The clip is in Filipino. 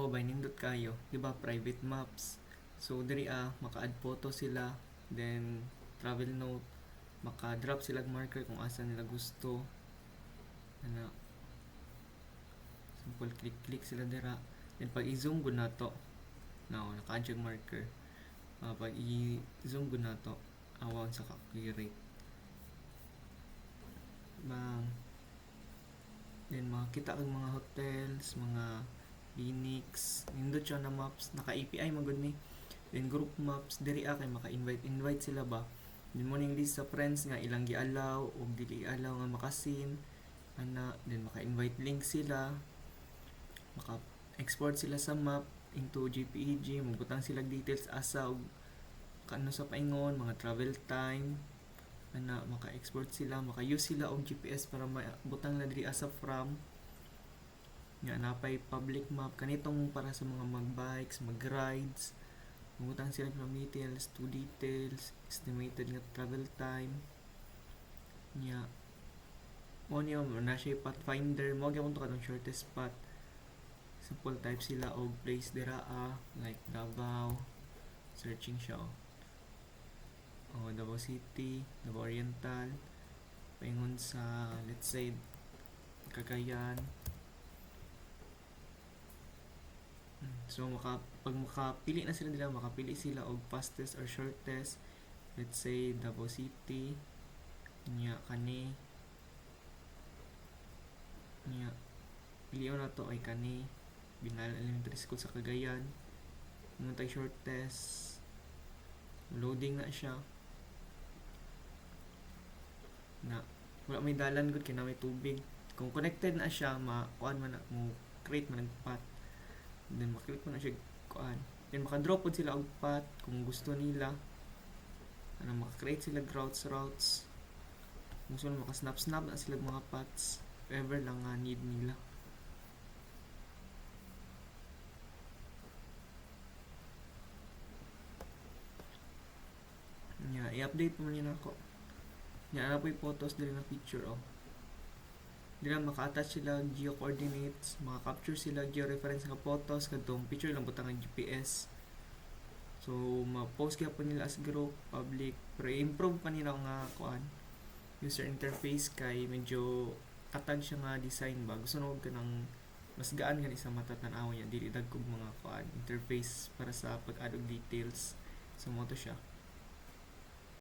halimbawa ba nindot kayo, di ba, private maps. So diri maka-add photo sila, then travel note, maka-drop sila marker kung asa nila gusto. Ano, simple click sila dira. Then pag i-zoom gud nato, naka-add yung marker. Pag i-zoom gud nato, awan sa ka-accurate. Bang. Then makita kag mga hotels, mga clinics, nindot siya na maps, naka-API magud ni. Then group maps, diri kay maka-invite sila ba. Then mo ning list sa friends nga ilang gi-allow o dili allow nga makasin. Then maka-invite link sila. Maka-export sila sa map into JPEG, magbutang sila details asa og kano sa paingon, mga travel time. Maka-export sila, maka-use sila og GPS para mabutang na diri asa from. Nga napay public map kanitong para sa mga mag-bikes, mag-rides. Mabutang sila ng details, to details, estimated nga travel time. Nya mo niyo na siya pathfinder, mo gyapon to kadong shortest spot. Simple type sila og place dira like Davao, searching siya Davao City, Davao Oriental, paingon sa let's say Cagayan. So pag makapili na sila nila, makapili sila og fastest or shortest, let's say Davao City nya kani nya pilion na to ay kani Binal Elementary School sa Cagayan. Nung tayo shortest, loading na siya. Wala may dalan gud kay na may tubig. Kung connected na siya, kuan man na mo create man ng path. Then maklik mo na siya kuan. Then maka-drop pod sila og path kung gusto nila. Maka-create sila routes. Gusto nila maka-snap na sila mga paths. If ever lang nga need nila. I-update mo nila ako. Ano po yung photos dili na picture Dili maka-attach sila geo-coordinates, maka-capture sila geo-reference nga photos kadtong picture lang butang ang GPS. So ma-post kaya po nila as group, public, pero improve pa nila nga user interface kay medyo katag siya nga design ba. Gusto na ka ng mas gaan gani sa mata tan-aw niya, dili dagkog mga interface para sa pag-add og details. So mo to siya.